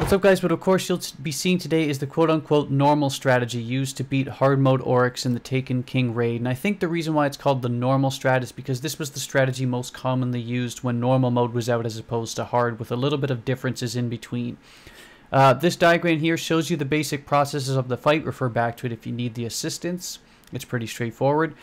What's up, guys? What of course you'll be seeing today is the quote-unquote normal strategy used to beat hard mode Oryx in the Taken King raid. And I think the reason why it's called the normal strat is because this was the strategy most commonly used when normal mode was out as opposed to hard, with a little bit of differences in between. This diagram here shows you the basic processes of the fight. Refer back to it if you need the assistance. It's pretty straightforward.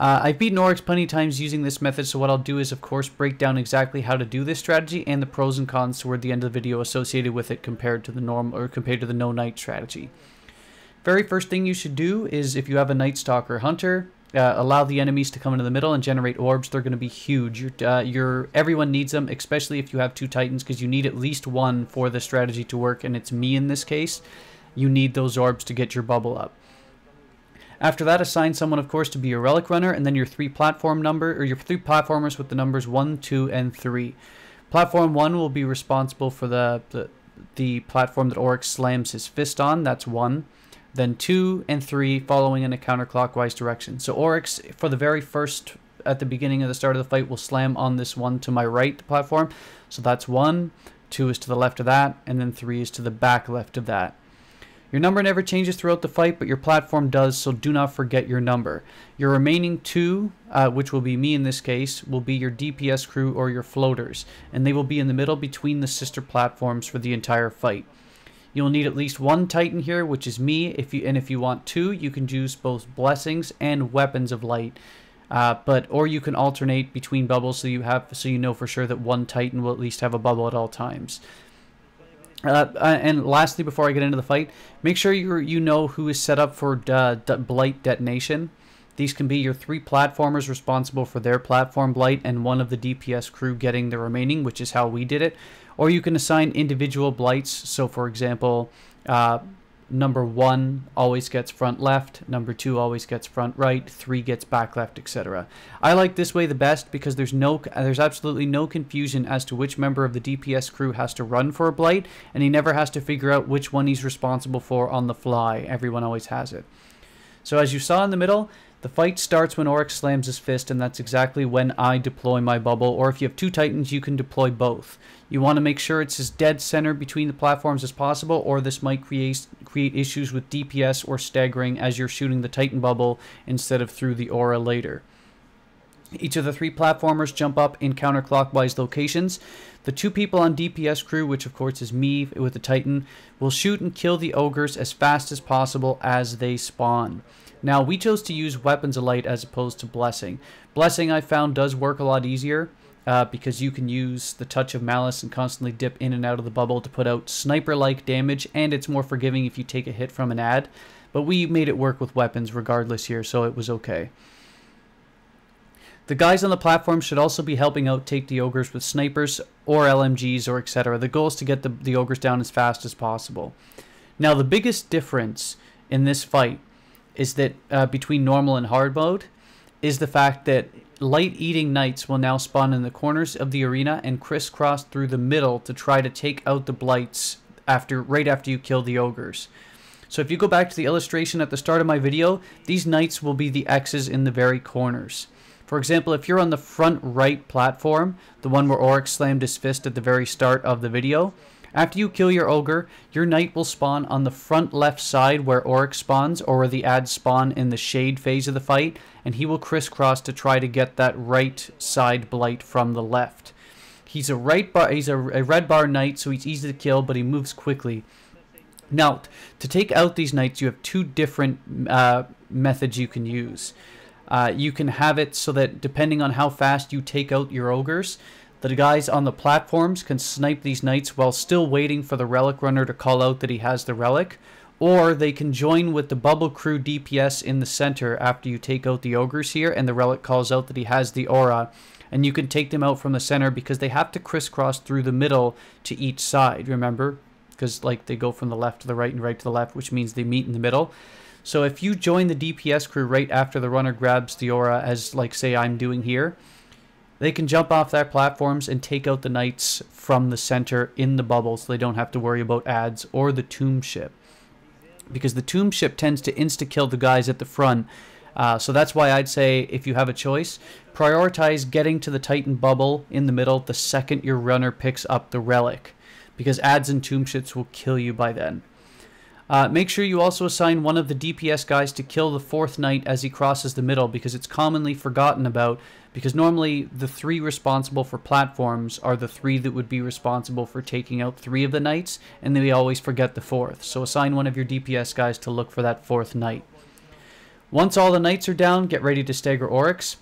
I've beaten Oryx plenty of times using this method, so what I'll do is, of course, break down exactly how to do this strategy and the pros and cons toward the end of the video associated with it compared to the normal or compared to the no knight strategy. Very first thing you should do is, if you have a Night Stalker Hunter, allow the enemies to come into the middle and generate orbs. They're going to be huge. Everyone needs them, especially if you have two Titans, because you need at least one for the strategy to work, and it's me in this case. You need those orbs to get your bubble up. After that, assign someone, of course, to be your relic runner, and then your three platformers with the numbers 1, 2, and 3. Platform 1 will be responsible for the platform that Oryx slams his fist on. That's 1. Then 2 and 3 following in a counterclockwise direction. So Oryx, for the very first, at the beginning of the start of the fight, will slam on this one to my right, the platform. So that's 1, 2 is to the left of that, and then 3 is to the back left of that. Your number never changes throughout the fight, but your platform does, so do not forget your number. Your remaining 2, which will be me in this case, will be your DPS crew or your floaters, and they will be in the middle between the sister platforms for the entire fight. You'll need at least one Titan here, which is me. If you want 2, you can use both blessings and weapons of light, or you can alternate between bubbles so you know for sure that one Titan will at least have a bubble at all times. And lastly, before I get into the fight, make sure you know who is set up for blight detonation. These can be your 3 platformers responsible for their platform blight and one of the DPS crew getting the remaining, which is how we did it. Or you can assign individual blights. So for example, number 1 always gets front left, number 2 always gets front right, 3 gets back left, etc. I like this way the best because there's absolutely no confusion as to which member of the DPS crew has to run for a blight, and he never has to figure out which one he's responsible for on the fly. Everyone always has it. So as you saw in the middle, the fight starts when Oryx slams his fist, and that's exactly when I deploy my bubble. Or if you have 2 Titans, you can deploy both. You want to make sure it's as dead center between the platforms as possible, or this might create issues with DPS or staggering as you're shooting the Titan bubble instead of through the aura later. Each of the 3 platformers jump up in counterclockwise locations. The 2 people on DPS crew, which of course is me with the Titan, will shoot and kill the ogres as fast as possible as they spawn. Now, we chose to use weapons of light as opposed to blessing. Blessing, I found, does work a lot easier because you can use the touch of malice and constantly dip in and out of the bubble to put out sniper-like damage, and it's more forgiving if you take a hit from an ad. But we made it work with weapons regardless here, so it was okay. The guys on the platform should also be helping out take the ogres with snipers or LMGs or etc. The goal is to get the ogres down as fast as possible. Now, the biggest difference in this fight is that between normal and hard mode is the fact that light-eating knights will now spawn in the corners of the arena and crisscross through the middle to try to take out the blights right after you kill the ogres. So if you go back to the illustration at the start of my video, these knights will be the X's in the very corners. For example, if you're on the front right platform, the one where Oryx slammed his fist at the very start of the video, after you kill your ogre, your knight will spawn on the front left side where Oryx spawns, or where the ads spawn in the shade phase of the fight, and he will crisscross to try to get that right side blight from the left. He's a red bar knight, so he's easy to kill, but he moves quickly. Now, to take out these knights, you have 2 different methods you can use. You can have it so that depending on how fast you take out your ogres, the guys on the platforms can snipe these knights while still waiting for the relic runner to call out that he has the relic, or they can join with the bubble crew DPS in the center after you take out the ogres here and the relic calls out that he has the aura, and you can take them out from the center because they have to crisscross through the middle to each side, remember? Because like they go from the left to the right and right to the left, which means they meet in the middle. So if you join the DPS crew right after the runner grabs the aura, as like say I'm doing here, they can jump off their platforms and take out the knights from the center in the bubble, so they don't have to worry about ads or the tomb ship. Because the tomb ship tends to insta-kill the guys at the front. So that's why I'd say, if you have a choice, prioritize getting to the Titan bubble in the middle the second your runner picks up the relic. because adds and tomb ships will kill you by then. Make sure you also assign one of the DPS guys to kill the 4th knight as he crosses the middle, because it's commonly forgotten about, because normally the 3 responsible for platforms are the 3 that would be responsible for taking out 3 of the knights, and they always forget the 4th. So assign one of your DPS guys to look for that 4th knight. Once all the knights are down, get ready to stagger Oryx.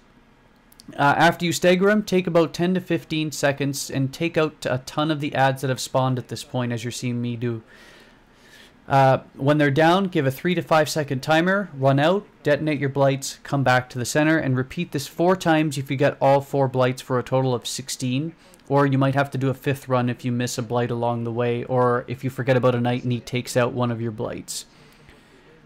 After you stagger him, take about 10 to 15 seconds and take out a ton of the adds that have spawned at this point, as you're seeing me do. When they're down, give a 3 to 5 second timer, run out, detonate your blights, come back to the center, and repeat this 4 times if you get all 4 blights for a total of 16. Or you might have to do a 5th run if you miss a blight along the way, or if you forget about a knight and he takes out one of your blights.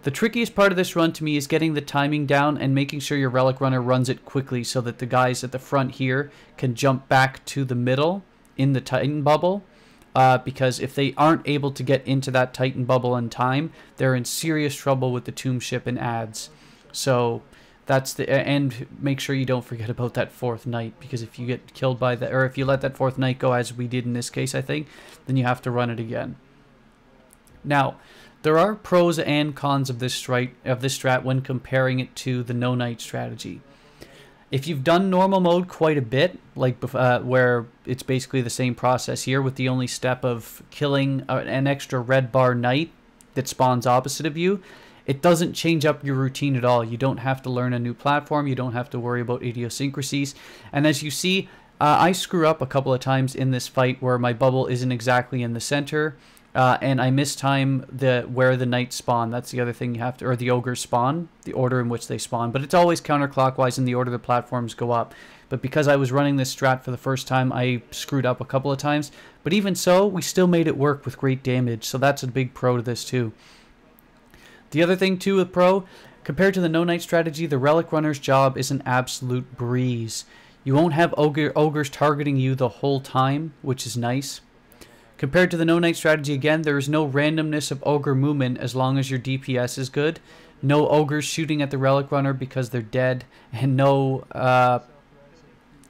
The trickiest part of this run to me is getting the timing down and making sure your relic runner runs it quickly so that the guys at the front here can jump back to the middle in the Titan bubble. Because if they aren't able to get into that Titan bubble in time, they're in serious trouble with the tomb ship and adds. So that's and make sure you don't forget about that 4th knight, because if you get killed by that, or if you let that 4th knight go, as we did in this case, I think, then you have to run it again. Now, there are pros and cons of this strat when comparing it to the no knight strategy. If you've done normal mode quite a bit, like where it's basically the same process here with the only step of killing an extra red bar knight that spawns opposite of you, it doesn't change up your routine at all. You don't have to learn a new platform. You don't have to worry about idiosyncrasies. And as you see, I screw up a couple of times in this fight where my bubble isn't exactly in the center. And I mistime where the knights spawn. That's the other thing you have to, or the ogres spawn, the order in which they spawn. But it's always counterclockwise in the order the platforms go up. But because I was running this strat for the first time, I screwed up a couple of times. But even so, we still made it work with great damage. So that's a big pro to this too. The other thing too with pro, compared to the no knight strategy, the relic runner's job is an absolute breeze. You won't have ogres targeting you the whole time, which is nice. Compared to the no knight strategy, again, there is no randomness of ogre movement as long as your DPS is good. No ogres shooting at the relic runner because they're dead, and no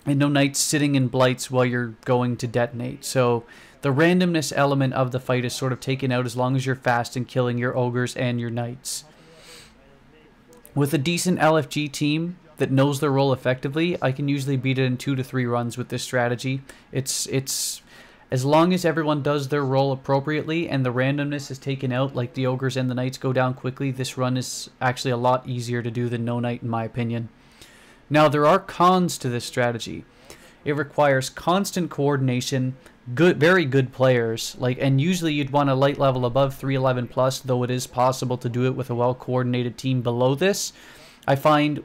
knights sitting in blights while you're going to detonate. So the randomness element of the fight is sort of taken out as long as you're fast and killing your ogres and your knights. With a decent LFG team that knows their role effectively, I can usually beat it in 2 to 3 runs with this strategy. It's as long as everyone does their role appropriately and the randomness is taken out, like the ogres and the knights go down quickly, this run is actually a lot easier to do than no knight in my opinion. Now, there are cons to this strategy. It requires constant coordination, very good players, and usually you'd want a light level above 311 plus, though it is possible to do it with a well-coordinated team below this. I find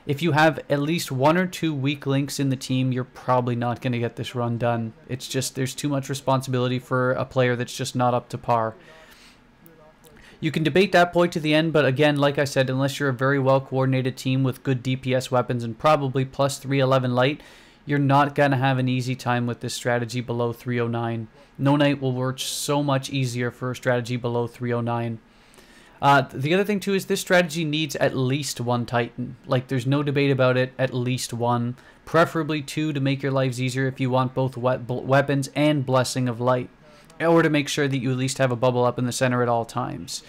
if you have at least 1 or 2 weak links in the team, you're probably not going to get this run done. It's just, there's too much responsibility for a player that's just not up to par. You can debate that point to the end, but again, like I said, unless you're a very well-coordinated team with good DPS weapons and probably plus 311 light, you're not going to have an easy time with this strategy below 309. No knight will work so much easier for a strategy below 309. The other thing too is this strategy needs at least 1 Titan. There's no debate about it, at least 1. Preferably 2 to make your lives easier if you want both weapons and Blessing of Light. Or to make sure that you at least have a bubble up in the center at all times.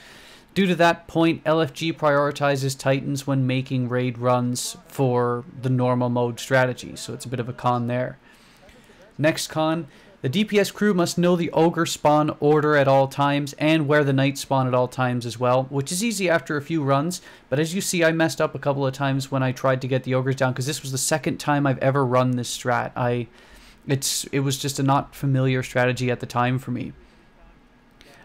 Due to that point, LFG prioritizes Titans when making raid runs for the normal mode strategy, so it's a bit of a con there. Next con, the DPS crew must know the ogre spawn order at all times and where the knights spawn at all times as well, which is easy after a few runs, but as you see, I messed up a couple of times when I tried to get the ogres down because this was the second time I've ever run this strat. It was just a not familiar strategy at the time for me.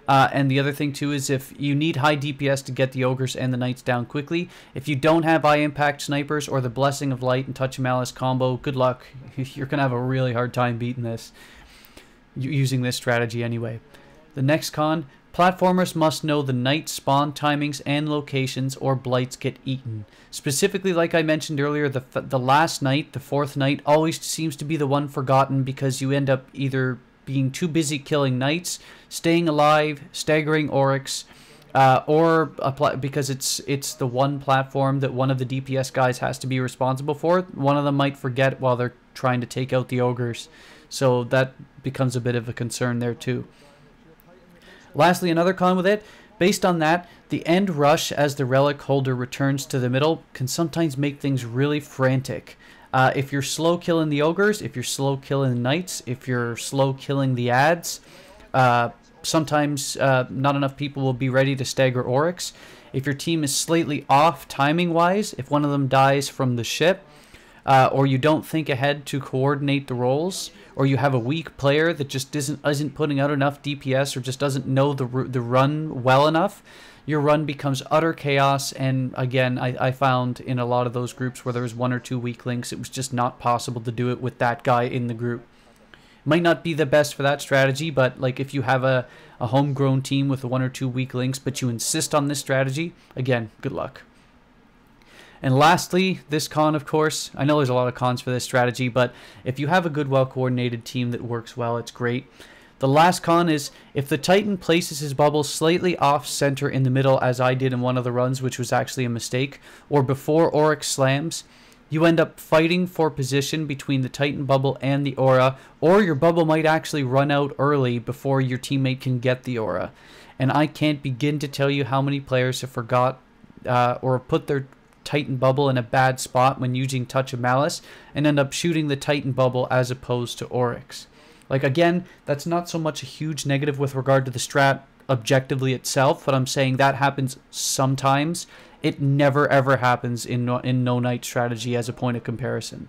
And the other thing too is if you need high DPS to get the ogres and the knights down quickly, if you don't have high impact snipers or the Blessing of Light and Touch of Malice combo, good luck. You're going to have a really hard time beating this, using this strategy anyway. The next con, platformers must know the knight spawn timings and locations or blights get eaten. Specifically, like I mentioned earlier, the last knight, the 4th knight, always seems to be the one forgotten because you end up either being too busy killing knights, staying alive, staggering Oryx, or because it's the one platform that one of the DPS guys has to be responsible for. One of them might forget while they're trying to take out the ogres. So that becomes a bit of a concern there too. Lastly, another con with it, based on that, the end rush as the relic holder returns to the middle can sometimes make things really frantic. If you're slow killing the ogres, if you're slow killing the knights, if you're slow killing the ads, sometimes not enough people will be ready to stagger Oryx. If your team is slightly off timing-wise, if one of them dies from the ship, or you don't think ahead to coordinate the roles, or you have a weak player that just isn't putting out enough DPS or just doesn't know the run well enough, your run becomes utter chaos. And again, I found in a lot of those groups where there was 1 or 2 weak links, it was just not possible to do it with that guy in the group. Might not be the best for that strategy, but like if you have a homegrown team with 1 or 2 weak links, but you insist on this strategy, again, good luck. And lastly, this con, of course, I know there's a lot of cons for this strategy, but if you have a good, well-coordinated team that works well, it's great. The last con is if the Titan places his bubble slightly off-center in the middle, as I did in one of the runs, which was actually a mistake, or before Oryx slams, you end up fighting for position between the Titan bubble and the aura, or your bubble might actually run out early before your teammate can get the aura. And I can't begin to tell you how many players have forgot or put their Titan bubble in a bad spot when using Touch of Malice and end up shooting the Titan bubble as opposed to Oryx. Like, again, that's not so much a huge negative with regard to the strat objectively itself, but I'm saying that happens sometimes. It never ever happens in no knight strategy as a point of comparison.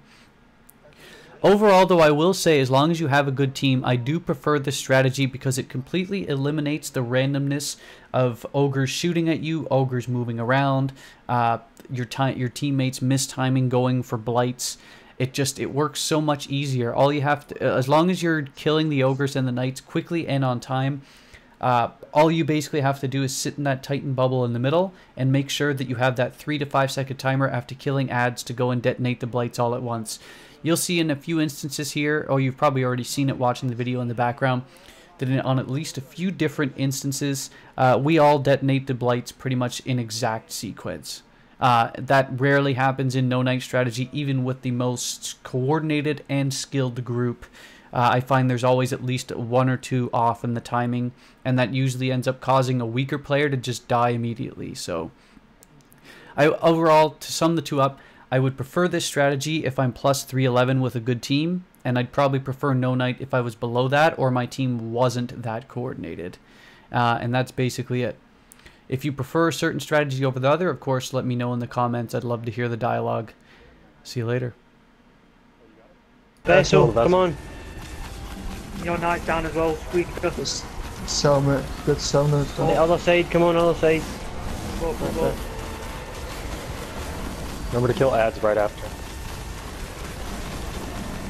Overall, though, I will say as long as you have a good team, I do prefer this strategy because it completely eliminates the randomness of ogres shooting at you, ogres moving around, your teammates mistiming going for blights. It works so much easier. All you have to, as long as you're killing the ogres and the knights quickly and on time, all you basically have to do is sit in that Titan bubble in the middle and make sure that you have that 3 to 5 second timer after killing ads to go and detonate the blights all at once. You'll see in a few instances here, or you've probably already seen it watching the video in the background, that on at least a few different instances, we all detonate the blights pretty much in exact sequence. That rarely happens in no knight strategy, even with the most coordinated and skilled group. I find there's always at least 1 or 2 off in the timing, and that usually ends up causing a weaker player to just die immediately. So, overall, to sum the two up, I would prefer this strategy if I'm plus 311 with a good team, and I'd probably prefer no knight if I was below that or my team wasn't that coordinated. And that's basically it. If you prefer a certain strategy over the other, of course, let me know in the comments. I'd love to hear the dialogue. See you later. Vessel, come on. Your knight's down as well, squeak. Sell mate, good sell mate. On the other side, come on, other side. Go. Remember to kill ads right after.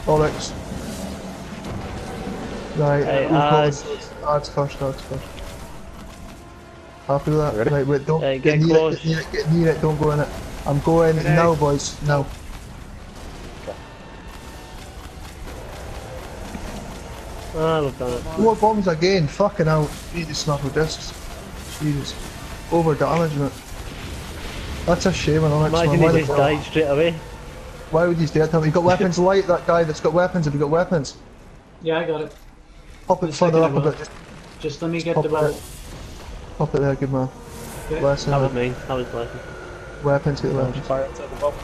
Oryx. Right, Hey, ads first. Happy with that? Ready? Right, wait, don't Hey, get get near close. it, get near it, don't go in it. I'm going now, boys, now. Ah, we've done it. More bombs again, fucking hell. Need to snap with discs. Jesus. Over damage, mate. That's a shame on Oryx, Imagine man. he just died straight away. Why would he stay at him? He got weapons light, that guy that's got weapons. Have you got weapons? Yeah, I got it. Pop it further up a bit. Just let me get pop the ball. Pop it there, good man. Okay. Bless him. That was mine, that was blessing. Weapons, get the weapons. Fire outside the bubbles.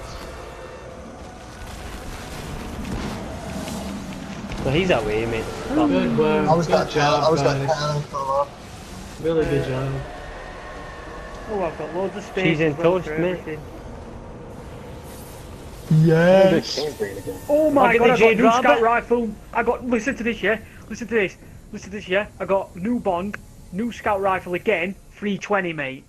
So he's away, mate. Good work. I was Good that job, I was guys. that Really good job. Oh, I've got loads of space. She's in as well toast, for mate. everything. Yes. Oh my I'll get god, the I got Jade new Rabbit. scout rifle. Listen to this, yeah? Listen to this, yeah? I got new bond, new scout rifle again, 320, mate.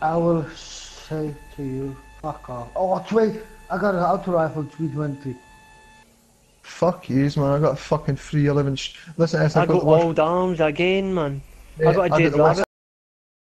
I will say to you, fuck off. Oh, wait, I got an auto rifle 320. Fuck yous, man. I got a fucking 311. Listen, I got old arms again, man. I got a Jade Rabbit.